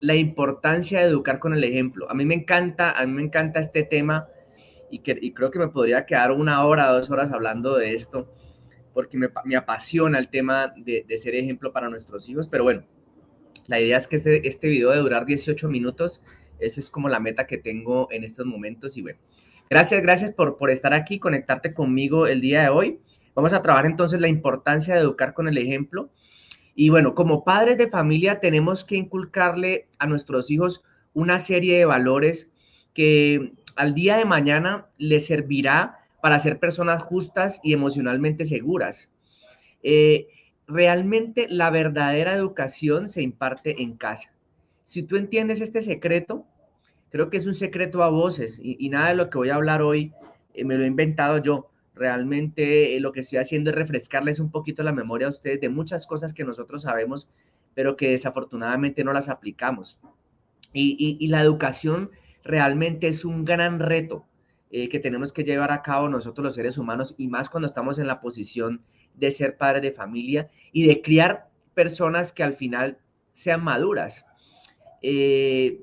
la importancia de educar con el ejemplo. A mí me encanta este tema y creo que me podría quedar 1 hora, 2 horas hablando de esto, porque me apasiona el tema de ser ejemplo para nuestros hijos, pero bueno, la idea es que este video de durar 18 minutos, esa es como la meta que tengo en estos momentos y bueno, gracias por estar aquí, conectarte conmigo el día de hoy. Vamos a trabajar entonces la importancia de educar con el ejemplo. Y bueno, como padres de familia tenemos que inculcarle a nuestros hijos una serie de valores que al día de mañana les servirá para ser personas justas y emocionalmente seguras. Eh, Realmente la verdadera educación se imparte en casa. Si tú entiendes este secreto, creo que es un secreto a voces y nada de lo que voy a hablar hoy me lo he inventado yo. Realmente lo que estoy haciendo es refrescarles un poquito la memoria a ustedes de muchas cosas que nosotros sabemos, pero que desafortunadamente no las aplicamos. Y la educación realmente es un gran reto que tenemos que llevar a cabo nosotros los seres humanos y más cuando estamos en la posición de ser padres de familia y de criar personas que al final sean maduras. Eh,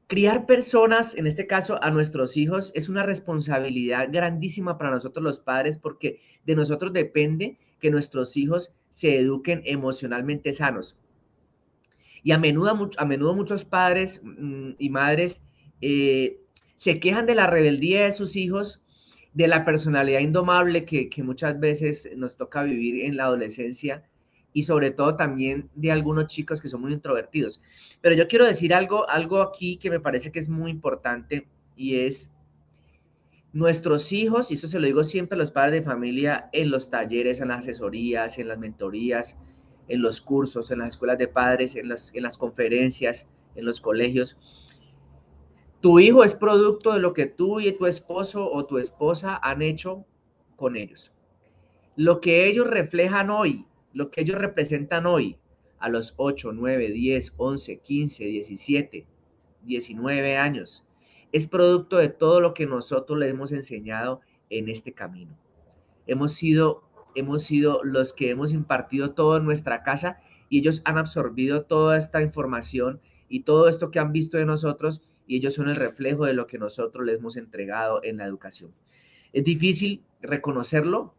Criar personas, en este caso a nuestros hijos, es una responsabilidad grandísima para nosotros los padres porque de nosotros depende que nuestros hijos se eduquen emocionalmente sanos. Y a menudo muchos padres y madres eh, se quejan de la rebeldía de sus hijos, de la personalidad indomable que muchas veces nos toca vivir en la adolescencia y sobre todo también de algunos chicos que son muy introvertidos. Pero yo quiero decir algo aquí que me parece que es muy importante y es nuestros hijos, y esto se lo digo siempre a los padres de familia en los talleres, en las asesorías, en las mentorías, en los cursos, en las escuelas de padres, en las conferencias, en los colegios. Tu hijo es producto de lo que tú y tu esposo o tu esposa han hecho con ellos. Lo que ellos reflejan hoy, lo que ellos representan hoy, a los 8, 9, 10, 11, 15, 17, 19 años, es producto de todo lo que nosotros les hemos enseñado en este camino. Hemos sido, hemos sido los que hemos impartido todo en nuestra casa y ellos han absorbido toda esta información y todo esto que han visto de nosotros y ellos son el reflejo de lo que nosotros les hemos entregado en la educación. Es difícil reconocerlo,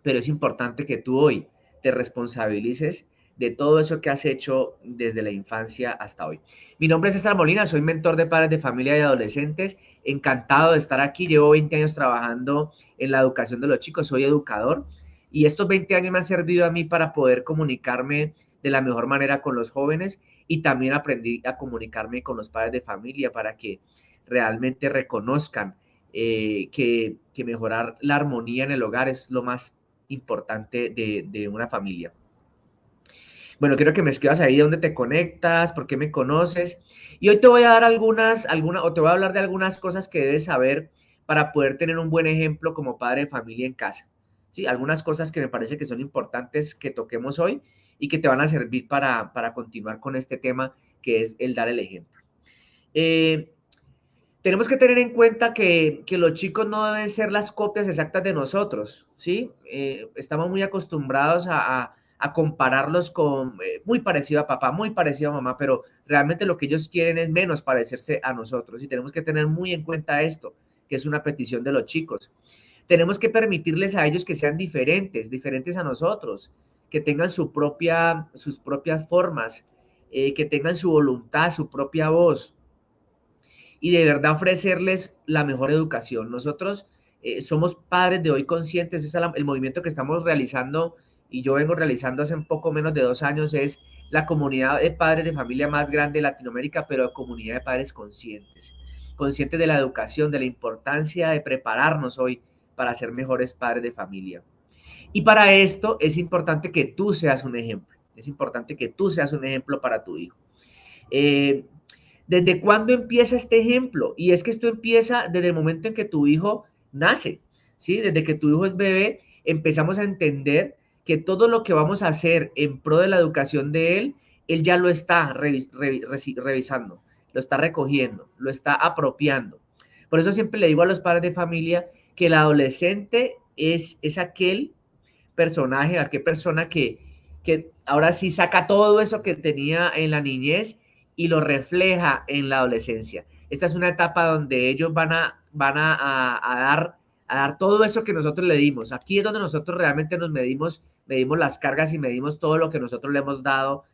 pero es importante que tú hoy te responsabilices de todo eso que has hecho desde la infancia hasta hoy. Mi nombre es César Molina, soy mentor de padres de familia y adolescentes, encantado de estar aquí, llevo 20 años trabajando en la educación de los chicos, soy educador y estos 20 años me han servido a mí para poder comunicarme de la mejor manera con los jóvenes y también aprendí a comunicarme con los padres de familia para que realmente reconozcan que mejorar la armonía en el hogar es lo más importante de una familia. Bueno, quiero que me escribas ahí dónde te conectas, por qué me conoces. Y hoy te voy a dar o te voy a hablar de algunas cosas que debes saber para poder tener un buen ejemplo como padre de familia en casa. ¿Sí? Algunas cosas que me parece que son importantes que toquemos hoy y que te van a servir para continuar con este tema que es el dar el ejemplo. Eh, Tenemos que tener en cuenta que los chicos no deben ser las copias exactas de nosotros, ¿sí? Estamos muy acostumbrados a compararlos con muy parecido a papá, muy parecido a mamá, pero realmente lo que ellos quieren es menos parecerse a nosotros y tenemos que tener muy en cuenta esto, que es una petición de los chicos. Tenemos que permitirles a ellos que sean diferentes, diferentes a nosotros, que tengan sus propias formas, que tengan su voluntad, su propia voz, y de verdad ofrecerles la mejor educación. Nosotros somos padres de hoy conscientes, es el movimiento que estamos realizando y yo vengo realizando hace un poco menos de 2 años, es la comunidad de padres de familia más grande de Latinoamérica, pero comunidad de padres conscientes, conscientes de la educación, de la importancia de prepararnos hoy para ser mejores padres de familia. Y para esto es importante que tú seas un ejemplo, es importante que tú seas un ejemplo para tu hijo. Eh, ¿Desde cuándo empieza este ejemplo? Y es que esto empieza desde el momento en que tu hijo nace, ¿sí? Desde que tu hijo es bebé, empezamos a entender que todo lo que vamos a hacer en pro de la educación de él ya lo está revisando, lo está recogiendo, lo está apropiando. Por eso siempre le digo a los padres de familia que el adolescente es aquel personaje, aquella persona que ahora sí saca todo eso que tenía en la niñez y lo refleja en la adolescencia. Esta es una etapa donde ellos a dar todo eso que nosotros le dimos. Aquí es donde nosotros realmente nos medimos las cargas y medimos todo lo que nosotros le hemos dado,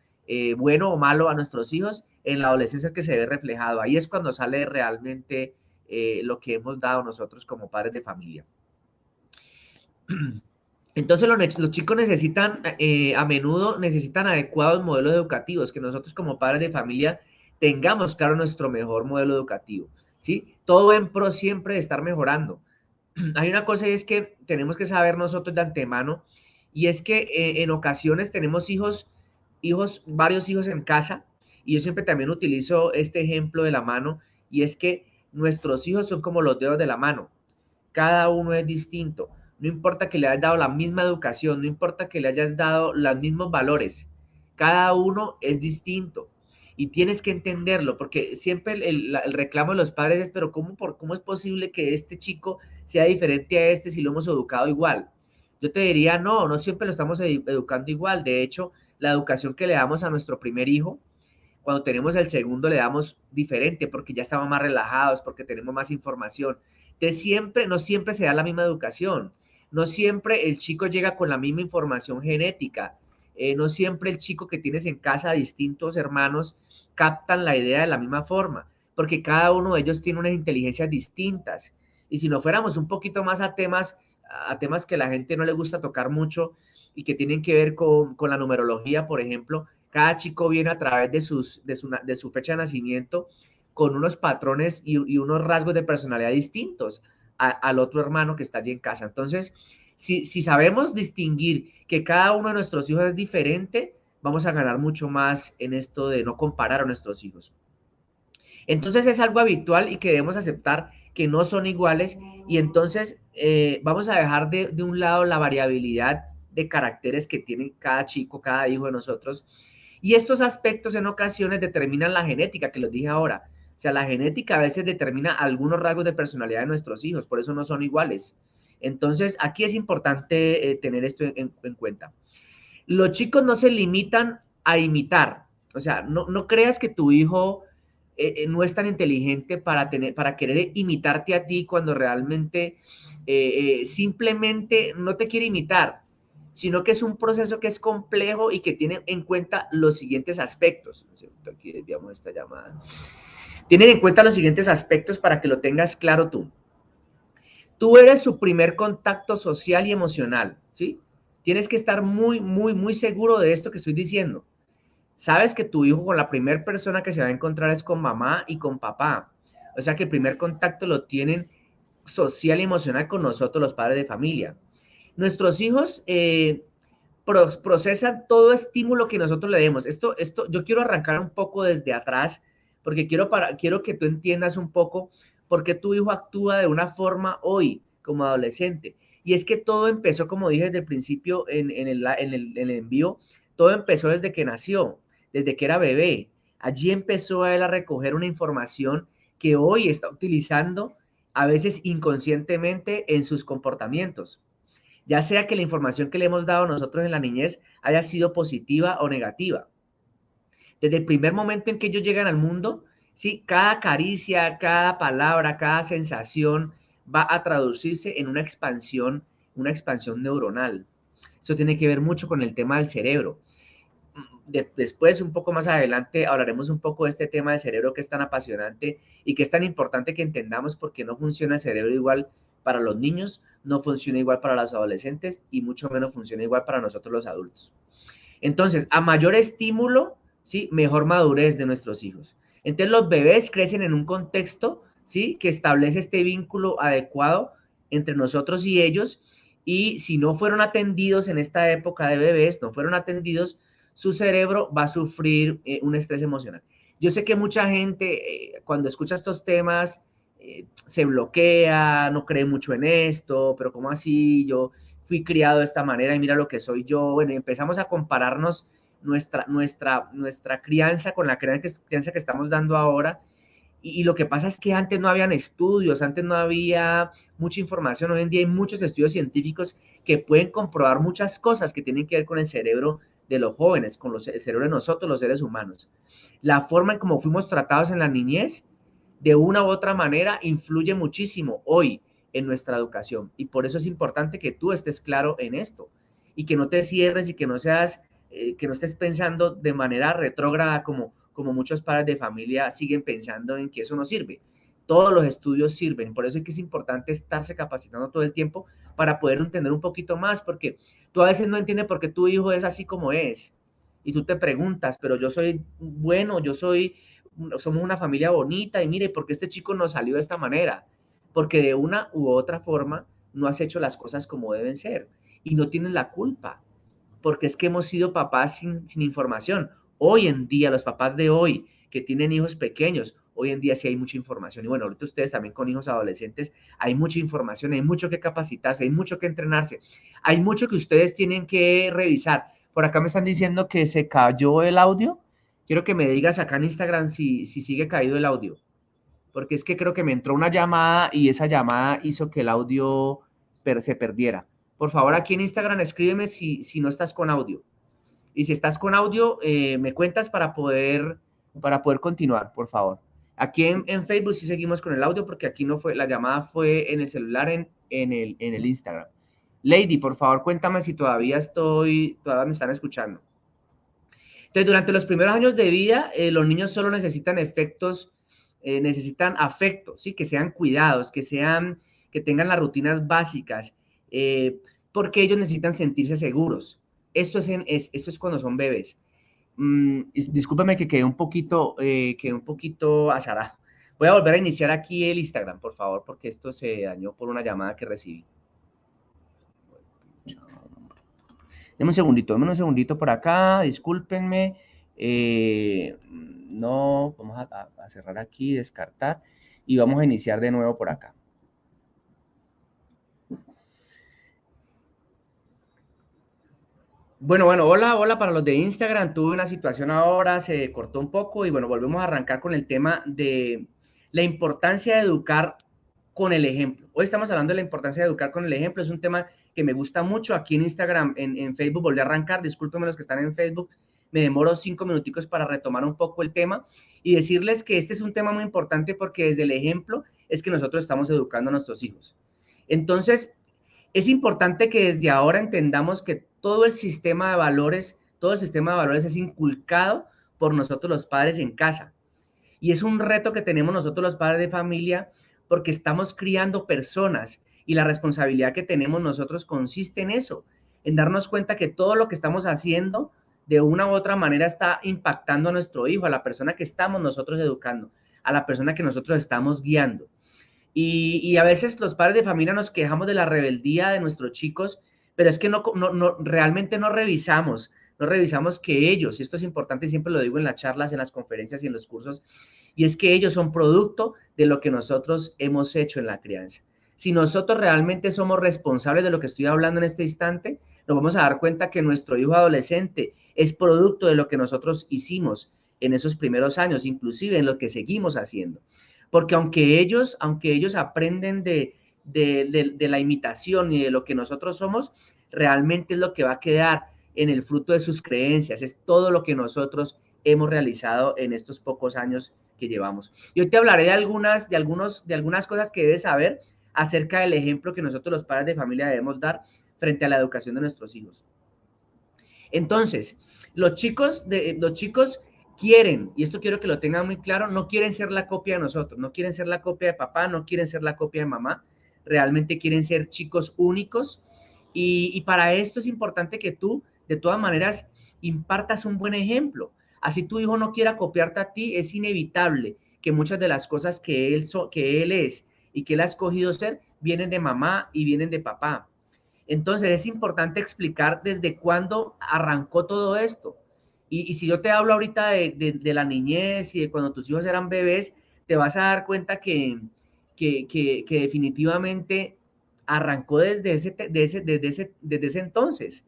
bueno o malo, a nuestros hijos. En la adolescencia que se ve reflejado. Ahí es cuando sale realmente lo que hemos dado nosotros como padres de familia. Entonces los chicos necesitan, a menudo necesitan adecuados modelos educativos, que nosotros como padres de familia tengamos claro nuestro mejor modelo educativo, ¿sí? Todo en pro siempre de estar mejorando. Hay una cosa y es que tenemos que saber nosotros de antemano, y es que en ocasiones tenemos varios hijos en casa, y yo siempre también utilizo este ejemplo de la mano, y es que nuestros hijos son como los dedos de la mano, cada uno es distinto. No importa que le hayas dado la misma educación, no importa que le hayas dado los mismos valores, cada uno es distinto y tienes que entenderlo, porque siempre el reclamo de los padres es, pero ¿cómo es posible que este chico sea diferente a este si lo hemos educado igual? Yo te diría, no, no siempre lo estamos educando igual. De hecho, la educación que le damos a nuestro primer hijo, cuando tenemos el segundo le damos diferente porque ya estamos más relajados, porque tenemos más información. No siempre se da la misma educación, no siempre el chico llega con la misma información genética, no siempre el chico que tienes en casa, distintos hermanos, captan la idea de la misma forma, porque cada uno de ellos tiene unas inteligencias distintas. Y si no fuéramos un poquito más a temas que la gente no le gusta tocar mucho y que tienen que ver con la numerología, por ejemplo, cada chico viene a través de su fecha de nacimiento con unos patrones y unos rasgos de personalidad distintos al otro hermano que está allí en casa. Entonces, si sabemos distinguir que cada uno de nuestros hijos es diferente, vamos a ganar mucho más en esto de no comparar a nuestros hijos. Entonces es algo habitual y que debemos aceptar que no son iguales, y entonces vamos a dejar de un lado la variabilidad de caracteres que tiene cada chico, cada hijo de nosotros, y estos aspectos en ocasiones determinan la genética, que los dije ahora. O sea, la genética a veces determina algunos rasgos de personalidad de nuestros hijos, por eso no son iguales. Entonces, aquí es importante tener esto en cuenta. Los chicos no se limitan a imitar. O sea, no creas que tu hijo no es tan inteligente para querer imitarte a ti cuando realmente simplemente no te quiere imitar, sino que es un proceso que es complejo y que tiene en cuenta los siguientes aspectos. Aquí desviamos esta llamada. Tienen en cuenta los siguientes aspectos para que lo tengas claro tú. Tú eres su primer contacto social y emocional, ¿sí? Tienes que estar muy, muy, muy seguro de esto que estoy diciendo. Sabes que tu hijo con la primera persona que se va a encontrar es con mamá y con papá. O sea que el primer contacto lo tienen social y emocional con nosotros, los padres de familia. Nuestros hijos procesan todo estímulo que nosotros le demos. Yo quiero arrancar un poco desde atrás, porque quiero que tú entiendas un poco por qué tu hijo actúa de una forma hoy como adolescente. Y es que todo empezó, como dije desde el principio en el envío, todo empezó desde que nació, desde que era bebé. Allí empezó él a recoger una información que hoy está utilizando a veces inconscientemente en sus comportamientos, ya sea que la información que le hemos dado nosotros en la niñez haya sido positiva o negativa. Desde el primer momento en que ellos llegan al mundo, ¿sí? Cada caricia, cada palabra, cada sensación va a traducirse en una expansión neuronal. Eso tiene que ver mucho con el tema del cerebro. Después, un poco más adelante, hablaremos un poco de este tema del cerebro que es tan apasionante y que es tan importante que entendamos por qué no funciona el cerebro igual para los niños, no funciona igual para los adolescentes y mucho menos funciona igual para nosotros los adultos. Entonces, a mayor estímulo, ¿sí? Mejor madurez de nuestros hijos. Entonces, los bebés crecen en un contexto, ¿sí? Que establece este vínculo adecuado entre nosotros y ellos, y si no fueron atendidos en esta época de bebés, no fueron atendidos, su cerebro va a sufrir un estrés emocional. Yo sé que mucha gente cuando escucha estos temas se bloquea, no cree mucho en esto, pero ¿cómo así? Yo fui criado de esta manera y mira lo que soy yo. Bueno, empezamos a compararnos nuestra crianza con la crianza que estamos dando ahora. Y lo que pasa es que antes no habían estudios, antes no había mucha información. Hoy en día hay muchos estudios científicos que pueden comprobar muchas cosas que tienen que ver con el cerebro de los jóvenes, con el cerebro de nosotros, los seres humanos. La forma en cómo fuimos tratados en la niñez, de una u otra manera, influye muchísimo hoy en nuestra educación. Y por eso es importante que tú estés claro en esto y que no te cierres y que no seas, que no estés pensando de manera retrógrada como muchos padres de familia siguen pensando en que eso no sirve. Todos los estudios sirven, por eso es que es importante estarse capacitando todo el tiempo para poder entender un poquito más, porque tú a veces no entiendes por qué tu hijo es así como es, y tú te preguntas, pero yo soy bueno, somos una familia bonita, y mire, ¿por qué este chico nos salió de esta manera? Porque de una u otra forma no has hecho las cosas como deben ser, y no tienes la culpa, porque es que hemos sido papás sin información. Hoy en día, los papás de hoy que tienen hijos pequeños, hoy en día sí hay mucha información. Y bueno, ahorita ustedes también con hijos adolescentes, hay mucha información, hay mucho que capacitarse, hay mucho que entrenarse, hay mucho que ustedes tienen que revisar. Por acá me están diciendo que se cayó el audio. Quiero que me digas acá en Instagram si sigue caído el audio, porque es que creo que me entró una llamada y esa llamada hizo que el audio se perdiera. Por favor, aquí en Instagram escríbeme si no estás con audio. Y si estás con audio, me cuentas para poder continuar, por favor. Aquí en Facebook sí seguimos con el audio porque aquí no fue, la llamada fue en el celular en el Instagram. Lady, por favor, cuéntame si todavía me están escuchando. Entonces, durante los primeros años de vida, los niños solo necesitan necesitan afecto, ¿sí? Que sean cuidados, que tengan las rutinas básicas, porque ellos necesitan sentirse seguros. Esto es cuando son bebés. Discúlpame que quedé un poquito azarado. Voy a volver a iniciar aquí el Instagram, por favor, porque esto se dañó por una llamada que recibí. Deme un segundito por acá, discúlpenme. No, vamos a cerrar aquí, descartar, y vamos a iniciar de nuevo por acá. Bueno, hola para los de Instagram. Tuve una situación ahora, se cortó un poco y bueno, volvemos a arrancar con el tema de la importancia de educar con el ejemplo. Hoy estamos hablando de la importancia de educar con el ejemplo. Es un tema que me gusta mucho. Aquí en Instagram, en Facebook volví a arrancar. Discúlpenme los que están en Facebook. Me demoro 5 minuticos para retomar un poco el tema y decirles que este es un tema muy importante porque desde el ejemplo es que nosotros estamos educando a nuestros hijos. Entonces, es importante que desde ahora entendamos que todo el sistema de valores es inculcado por nosotros los padres en casa. Y es un reto que tenemos nosotros los padres de familia porque estamos criando personas y la responsabilidad que tenemos nosotros consiste en eso, en darnos cuenta que todo lo que estamos haciendo de una u otra manera está impactando a nuestro hijo, a la persona que estamos nosotros educando, a la persona que nosotros estamos guiando. Y a veces los padres de familia nos quejamos de la rebeldía de nuestros chicos, pero es que realmente no revisamos que ellos, y esto es importante, siempre lo digo en las charlas, en las conferencias y en los cursos, y es que ellos son producto de lo que nosotros hemos hecho en la crianza. Si nosotros realmente somos responsables de lo que estoy hablando en este instante, nos vamos a dar cuenta que nuestro hijo adolescente es producto de lo que nosotros hicimos en esos primeros años, inclusive en lo que seguimos haciendo. Porque aunque ellos aprenden de la imitación y de lo que nosotros somos, realmente es lo que va a quedar en el fruto de sus creencias, es todo lo que nosotros hemos realizado en estos pocos años que llevamos. Y hoy te hablaré de algunas cosas que debes saber acerca del ejemplo que nosotros los padres de familia debemos dar frente a la educación de nuestros hijos. Entonces, los chicos quieren, y esto quiero que lo tengan muy claro, no quieren ser la copia de nosotros, no quieren ser la copia de papá, no quieren ser la copia de mamá, realmente quieren ser chicos únicos. Y para esto es importante que tú, de todas maneras, impartas un buen ejemplo. Así tu hijo no quiera copiarte a ti, es inevitable que muchas de las cosas que él es y que él ha escogido ser vienen de mamá y vienen de papá. Entonces es importante explicar desde cuándo arrancó todo esto. Y si yo te hablo ahorita de la niñez y de cuando tus hijos eran bebés, te vas a dar cuenta que definitivamente arrancó desde ese entonces.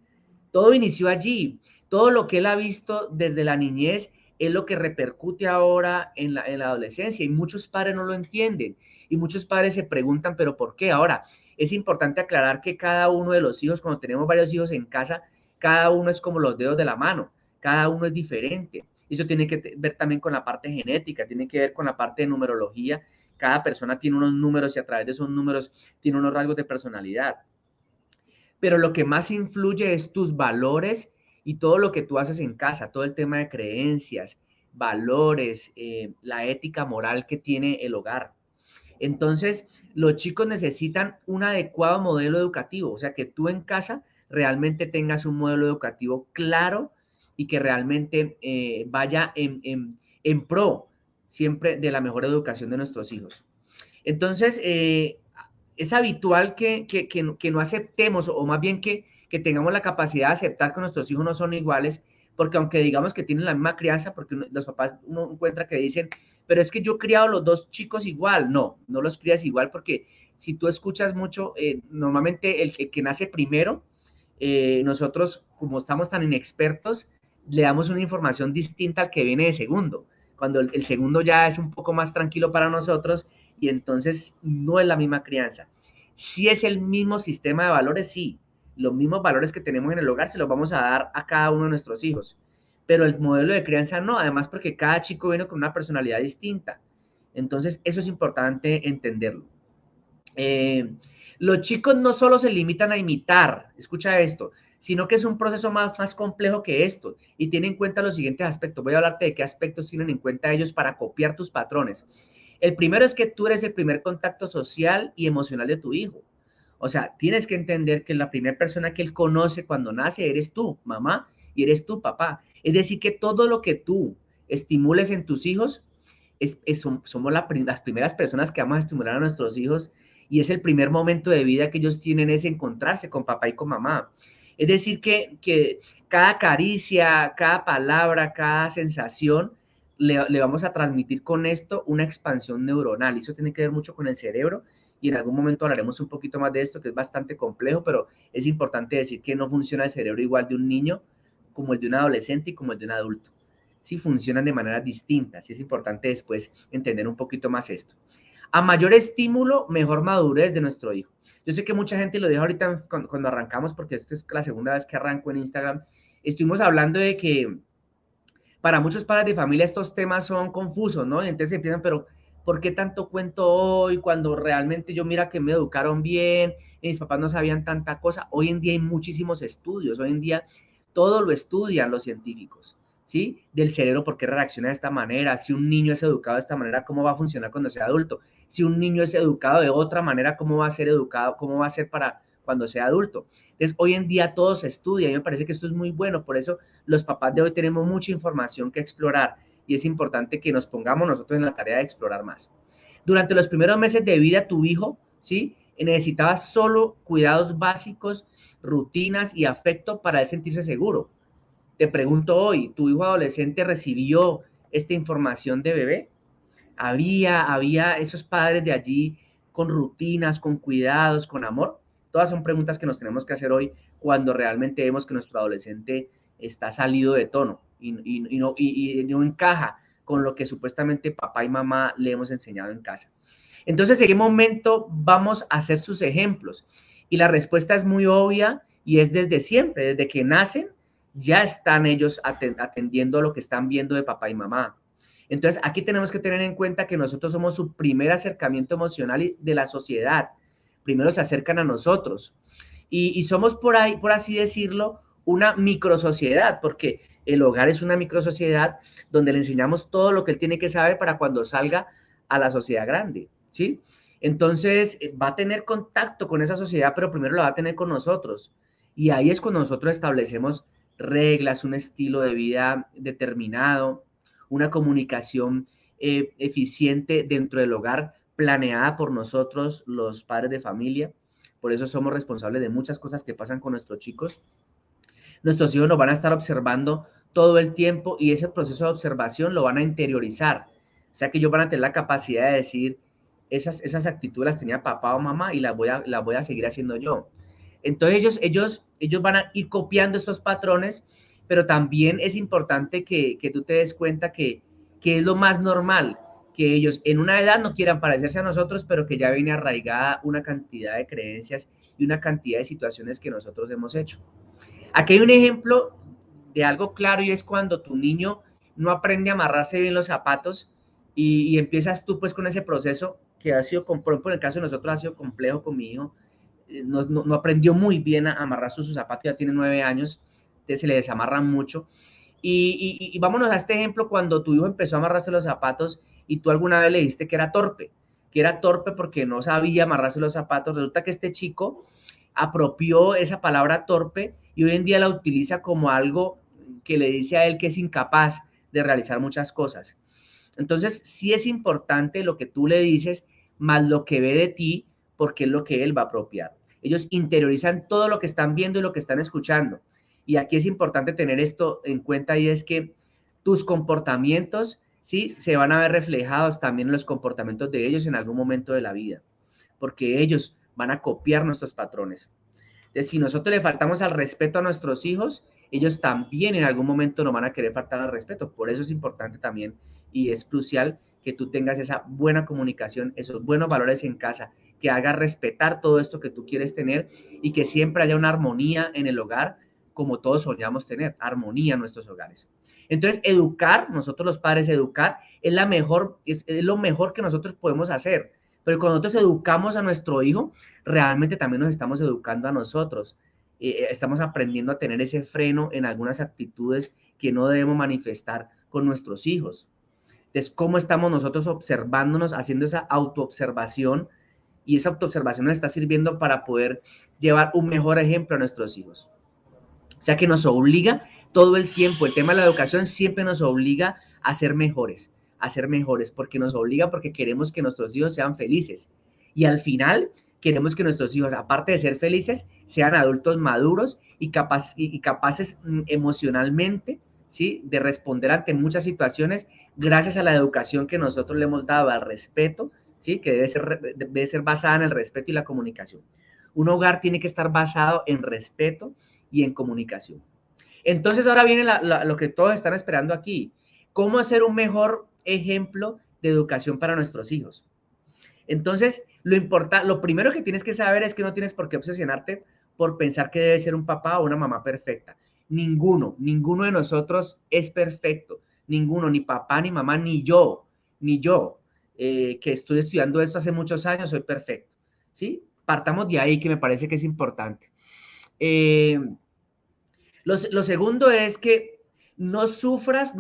Todo inició allí. Todo lo que él ha visto desde la niñez es lo que repercute ahora en la adolescencia y muchos padres no lo entienden y muchos padres se preguntan, pero ¿por qué? Ahora, es importante aclarar que cada uno de los hijos, cuando tenemos varios hijos en casa, cada uno es como los dedos de la mano, cada uno es diferente. Eso tiene que ver también con la parte genética, tiene que ver con la parte de numerología. Cada persona tiene unos números y a través de esos números tiene unos rasgos de personalidad. Pero lo que más influye es tus valores y todo lo que tú haces en casa, todo el tema de creencias, valores, la ética moral que tiene el hogar. Entonces, los chicos necesitan un adecuado modelo educativo, o sea, que tú en casa realmente tengas un modelo educativo claro y que realmente vaya en pro siempre de la mejor educación de nuestros hijos. Entonces, es habitual que no aceptemos, o más bien que tengamos la capacidad de aceptar que nuestros hijos no son iguales, porque aunque digamos que tienen la misma crianza, porque los papás uno encuentra que dicen, pero es que yo he criado a los dos chicos igual. No, no los crías igual, porque si tú escuchas mucho, normalmente el que nace primero, nosotros, como estamos tan inexpertos, le damos una información distinta al que viene de segundo, cuando el segundo ya es un poco más tranquilo para nosotros y entonces no es la misma crianza. Si es el mismo sistema de valores, sí, los mismos valores que tenemos en el hogar se los vamos a dar a cada uno de nuestros hijos, pero el modelo de crianza no, además porque cada chico viene con una personalidad distinta. Entonces, eso es importante entenderlo. Los chicos no solo se limitan a imitar, escucha esto, sino que es un proceso más complejo que esto y tiene en cuenta los siguientes aspectos. Voy a hablarte de qué aspectos tienen en cuenta ellos para copiar tus patrones. El primero es que tú eres el primer contacto social y emocional de tu hijo. O sea, tienes que entender que la primera persona que él conoce cuando nace eres tú, mamá, y eres tú, papá. Es decir, que todo lo que tú estimules en tus hijos, somos las primeras personas que vamos a estimular a nuestros hijos y es el primer momento de vida que ellos tienen, es encontrarse con papá y con mamá. Es decir, que cada caricia, cada palabra, cada sensación, le vamos a transmitir con esto una expansión neuronal. Y eso tiene que ver mucho con el cerebro y en algún momento hablaremos un poquito más de esto, que es bastante complejo, pero es importante decir que no funciona el cerebro igual de un niño como el de un adolescente y como el de un adulto. Sí funcionan de maneras distintas y es importante después entender un poquito más esto. A mayor estímulo, mejor madurez de nuestro hijo. Yo sé que mucha gente lo dijo ahorita cuando arrancamos, porque esta es la segunda vez que arranco en Instagram. Estuvimos hablando de que para muchos padres de familia estos temas son confusos, ¿no? Y entonces empiezan, pero ¿por qué tanto cuento hoy cuando realmente yo mira que me educaron bien, mis papás no sabían tanta cosa? Hoy en día hay muchísimos estudios, hoy en día todo lo estudian los científicos, ¿sí? Del cerebro, por qué reacciona de esta manera, si un niño es educado de esta manera, ¿cómo va a funcionar cuando sea adulto? Si un niño es educado de otra manera, ¿cómo va a ser educado? ¿Cómo va a ser para cuando sea adulto? Entonces, hoy en día todo se estudia y me parece que esto es muy bueno, por eso los papás de hoy tenemos mucha información que explorar y es importante que nos pongamos nosotros en la tarea de explorar más. Durante los primeros meses de vida, tu hijo, ¿sí? Necesitaba solo cuidados básicos, rutinas y afecto para él sentirse seguro. Te pregunto hoy, ¿tu hijo adolescente recibió esta información de bebé? ¿Había esos padres de allí con rutinas, con cuidados, con amor? Todas son preguntas que nos tenemos que hacer hoy cuando realmente vemos que nuestro adolescente está salido de tono y no encaja con lo que supuestamente papá y mamá le hemos enseñado en casa. Entonces, ¿en qué momento vamos a hacer sus ejemplos? Y la respuesta es muy obvia y es desde siempre, desde que nacen, ya están ellos atendiendo a lo que están viendo de papá y mamá. Entonces, aquí tenemos que tener en cuenta que nosotros somos su primer acercamiento emocional de la sociedad. Primero se acercan a nosotros. Y somos por ahí, por así decirlo, una microsociedad, porque el hogar es una microsociedad donde le enseñamos todo lo que él tiene que saber para cuando salga a la sociedad grande, ¿sí? Entonces, va a tener contacto con esa sociedad, pero primero lo va a tener con nosotros. Y ahí es cuando nosotros establecemos reglas, un estilo de vida determinado, una comunicación eficiente dentro del hogar, planeada por nosotros, los padres de familia. Por eso somos responsables de muchas cosas que pasan con nuestros chicos. Nuestros hijos nos van a estar observando todo el tiempo y ese proceso de observación lo van a interiorizar. O sea que ellos van a tener la capacidad de decir, esas actitudes las tenía papá o mamá y las voy a seguir haciendo yo. Entonces ellos van a ir copiando estos patrones, pero también es importante que tú te des cuenta que es lo más normal, que ellos en una edad no quieran parecerse a nosotros, pero que ya viene arraigada una cantidad de creencias y una cantidad de situaciones que nosotros hemos hecho. Aquí hay un ejemplo de algo claro y es cuando tu niño no aprende a amarrarse bien los zapatos y empiezas tú pues con ese proceso que ha sido, por ejemplo, en el caso de nosotros ha sido complejo con mi hijo, no aprendió muy bien a amarrar sus zapatos, ya tiene 9 años, entonces se le desamarran mucho. Y vámonos a este ejemplo cuando tu hijo empezó a amarrarse los zapatos y tú alguna vez le dijiste que era torpe porque no sabía amarrarse los zapatos. Resulta que este chico apropió esa palabra torpe y hoy en día la utiliza como algo que le dice a él que es incapaz de realizar muchas cosas. Entonces, sí es importante lo que tú le dices, más lo que ve de ti, porque es lo que él va a apropiar. Ellos interiorizan todo lo que están viendo y lo que están escuchando. Y aquí es importante tener esto en cuenta y es que tus comportamientos, sí, se van a ver reflejados también en los comportamientos de ellos en algún momento de la vida, porque ellos van a copiar nuestros patrones. Entonces, si nosotros le faltamos al respeto a nuestros hijos, ellos también en algún momento nos van a querer faltar al respeto. Por eso es importante también y es crucial que tú tengas esa buena comunicación, esos buenos valores en casa, que haga respetar todo esto que tú quieres tener y que siempre haya una armonía en el hogar, como todos soñamos tener, armonía en nuestros hogares. Entonces, educar, nosotros los padres, educar es lo mejor que nosotros podemos hacer. Pero cuando nosotros educamos a nuestro hijo, realmente también nos estamos educando a nosotros. Estamos aprendiendo a tener ese freno en algunas actitudes que no debemos manifestar con nuestros hijos. Entonces, ¿cómo estamos nosotros observándonos, haciendo esa autoobservación? Y esa autoobservación nos está sirviendo para poder llevar un mejor ejemplo a nuestros hijos. O sea que nos obliga todo el tiempo, el tema de la educación siempre nos obliga a ser mejores, porque nos obliga porque queremos que nuestros hijos sean felices. Y al final queremos que nuestros hijos, aparte de ser felices, sean adultos maduros y capaces emocionalmente, ¿sí?, de responder ante muchas situaciones gracias a la educación que nosotros le hemos dado, al respeto, ¿sí?, que debe ser basada en el respeto y la comunicación. Un hogar tiene que estar basado en respeto y en comunicación. Entonces ahora viene lo que todos están esperando aquí. ¿Cómo hacer un mejor ejemplo de educación para nuestros hijos? Entonces, lo primero que tienes que saber es que no tienes por qué obsesionarte por pensar que debe ser un papá o una mamá perfecta. Ninguno de nosotros es perfecto. Ninguno, ni papá, ni mamá, ni yo, que estoy estudiando esto hace muchos años, soy perfecto. ¿Sí? Partamos de ahí, que me parece que es importante. Lo segundo es que no sufras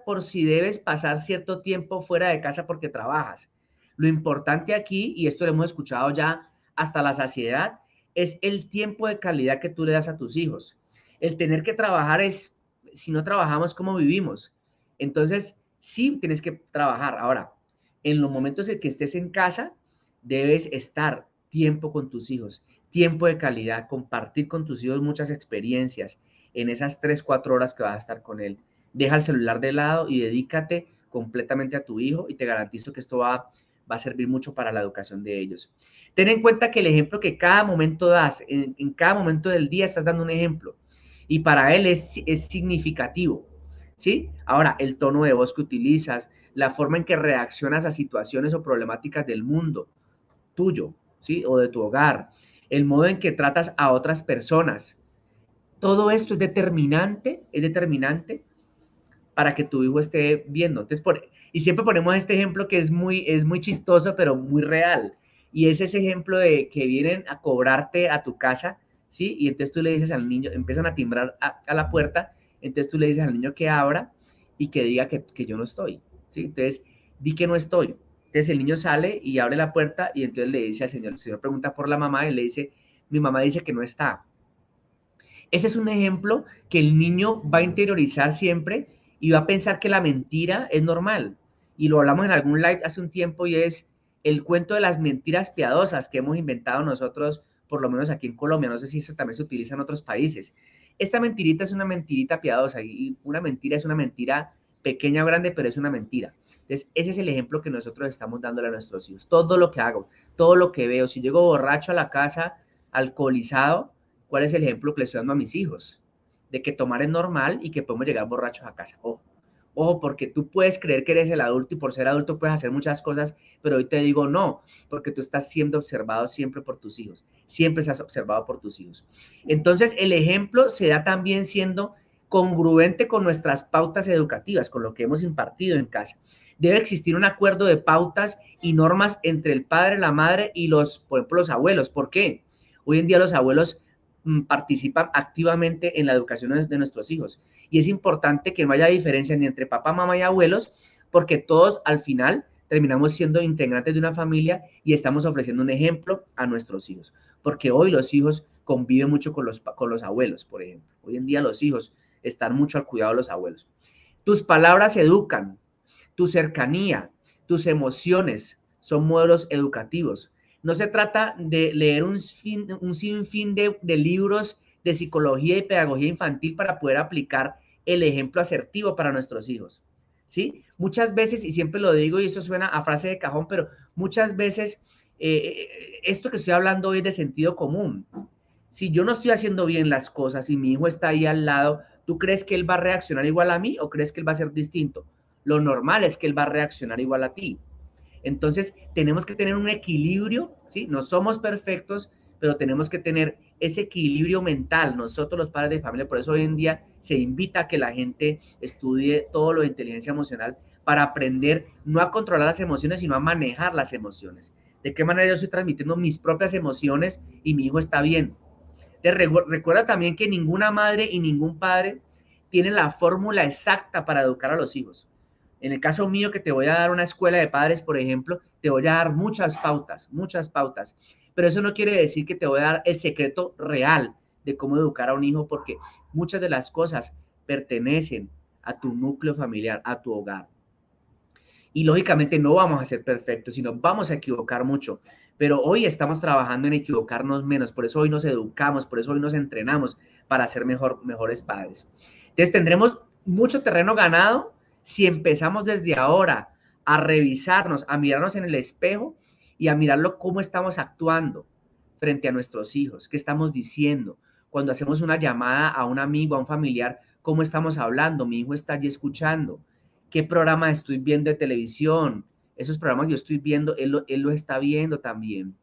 por si debes pasar cierto tiempo fuera de casa porque trabajas. Lo importante aquí, y esto lo hemos escuchado ya hasta la saciedad, es el tiempo de calidad que tú le das a tus hijos. El tener que trabajar si no trabajamos, ¿cómo vivimos? Entonces, sí tienes que trabajar. Ahora, en los momentos en que estés en casa, debes estar tiempo con tus hijos, tiempo de calidad, compartir con tus hijos muchas experiencias en esas 3, 4 horas que vas a estar con él. Deja el celular de lado y dedícate completamente a tu hijo y te garantizo que esto va a servir mucho para la educación de ellos. Ten en cuenta que el ejemplo que cada momento das, en cada momento del día estás dando un ejemplo y para él es significativo, ¿sí? Ahora, el tono de voz que utilizas, la forma en que reaccionas a situaciones o problemáticas del mundo tuyo, ¿sí? O de tu hogar, el modo en que tratas a otras personas. Todo esto es determinante para que tu hijo esté viendo. Entonces, y siempre ponemos este ejemplo que es muy chistoso, pero muy real. Y es ese ejemplo de que vienen a cobrarte a tu casa, ¿sí? Y entonces tú le dices al niño, empiezan a timbrar a la puerta, entonces tú le dices al niño que abra y que diga que yo no estoy, ¿sí? Entonces, di que no estoy. Entonces el niño sale y abre la puerta y entonces le dice al señor, el señor pregunta por la mamá y le dice, mi mamá dice que no está. Ese es un ejemplo que el niño va a interiorizar siempre y va a pensar que la mentira es normal. Y lo hablamos en algún live hace un tiempo y es el cuento de las mentiras piadosas que hemos inventado nosotros, por lo menos aquí en Colombia. No sé si eso también se utiliza en otros países. Esta mentirita es una mentirita piadosa y una mentira es una mentira pequeña o grande, pero es una mentira. Entonces, ese es el ejemplo que nosotros estamos dándole a nuestros hijos. Todo lo que hago, todo lo que veo, si llego borracho a la casa, alcoholizado, ¿cuál es el ejemplo que le estoy dando a mis hijos? De que tomar es normal y que podemos llegar borrachos a casa. Ojo, Ojo, porque tú puedes creer que eres el adulto y por ser adulto puedes hacer muchas cosas, pero hoy te digo no, porque tú estás siendo observado siempre por tus hijos, siempre estás observado por tus hijos. Entonces, el ejemplo se da también siendo congruente con nuestras pautas educativas, con lo que hemos impartido en casa. Debe existir un acuerdo de pautas y normas entre el padre, la madre y por ejemplo, los abuelos. ¿Por qué? Hoy en día los abuelos participan activamente en la educación de nuestros hijos. Y es importante que no haya diferencia ni entre papá, mamá y abuelos, porque todos al final terminamos siendo integrantes de una familia y estamos ofreciendo un ejemplo a nuestros hijos. Porque hoy los hijos conviven mucho con los abuelos, por ejemplo. Hoy en día los hijos están mucho al cuidado de los abuelos. Tus palabras educan, tu cercanía, tus emociones son modelos educativos. No se trata de leer un sinfín de libros de psicología y pedagogía infantil para poder aplicar el ejemplo asertivo para nuestros hijos. ¿Sí? Muchas veces, y siempre lo digo, y esto suena a frase de cajón, pero muchas veces esto que estoy hablando hoy es de sentido común. Si yo no estoy haciendo bien las cosas y mi hijo está ahí al lado, ¿tú crees que él va a reaccionar igual a mí o crees que él va a ser distinto? Lo normal es que él va a reaccionar igual a ti. Entonces, tenemos que tener un equilibrio, ¿sí? No somos perfectos, pero tenemos que tener ese equilibrio mental, nosotros los padres de familia. Por eso hoy en día se invita a que la gente estudie todo lo de inteligencia emocional para aprender no a controlar las emociones, sino a manejar las emociones. ¿De qué manera yo estoy transmitiendo mis propias emociones y mi hijo está bien? Recuerda también que ninguna madre y ningún padre tiene la fórmula exacta para educar a los hijos. En el caso mío, que te voy a dar una escuela de padres, por ejemplo, te voy a dar muchas pautas, pero eso no quiere decir que te voy a dar el secreto real de cómo educar a un hijo, porque muchas de las cosas pertenecen a tu núcleo familiar, a tu hogar. Y lógicamente no vamos a ser perfectos, sino vamos a equivocar mucho. Pero hoy estamos trabajando en equivocarnos menos, por eso hoy nos educamos, por eso hoy nos entrenamos para ser mejores padres. Entonces tendremos mucho terreno ganado si empezamos desde ahora a revisarnos, a mirarnos en el espejo y a mirarlo cómo estamos actuando frente a nuestros hijos, qué estamos diciendo. Cuando hacemos una llamada a un amigo, a un familiar, cómo estamos hablando, mi hijo está allí escuchando, qué programa estoy viendo de televisión, esos programas que yo estoy viendo, él lo está viendo también.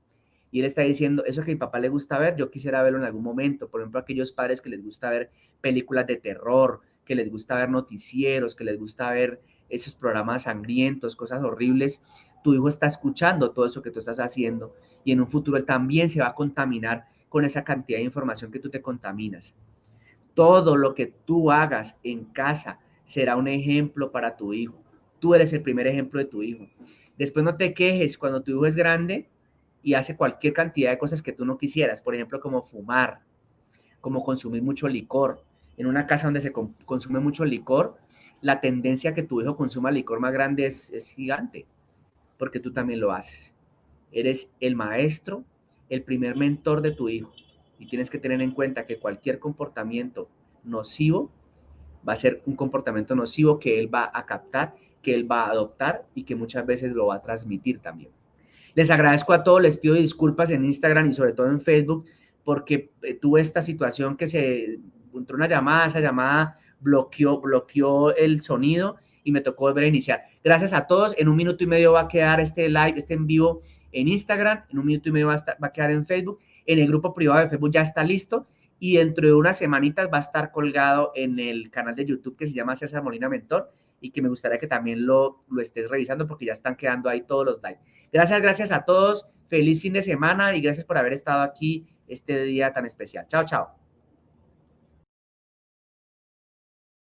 Y él está diciendo, eso que a mi papá le gusta ver, yo quisiera verlo en algún momento. Por ejemplo, aquellos padres que les gusta ver películas de terror, que les gusta ver noticieros, que les gusta ver esos programas sangrientos, cosas horribles. Tu hijo está escuchando todo eso que tú estás haciendo y en un futuro él también se va a contaminar con esa cantidad de información que tú te contaminas. Todo lo que tú hagas en casa será un ejemplo para tu hijo. Tú eres el primer ejemplo de tu hijo. Después no te quejes cuando tu hijo es grande y hace cualquier cantidad de cosas que tú no quisieras, por ejemplo, como fumar, como consumir mucho licor. En una casa donde se consume mucho licor, la tendencia a que tu hijo consuma licor más grande es gigante, porque tú también lo haces. Eres el maestro, el primer mentor de tu hijo. Y tienes que tener en cuenta que cualquier comportamiento nocivo va a ser un comportamiento nocivo que él va a captar, que él va a adoptar y que muchas veces lo va a transmitir también. Les agradezco a todos, les pido disculpas en Instagram y sobre todo en Facebook porque tuve esta situación que se entró una llamada, esa llamada bloqueó el sonido y me tocó volver a iniciar. Gracias a todos, en 1 minuto y medio va a quedar este live, este en vivo en Instagram, en 1 minuto y medio va a quedar en Facebook, en el grupo privado de Facebook ya está listo y dentro de unas semanitas va a estar colgado en el canal de YouTube que se llama César Molina Mentor y que me gustaría que también lo estés revisando porque ya están quedando ahí todos los live. Gracias a todos, feliz fin de semana y gracias por haber estado aquí este día tan especial. Chao, chao.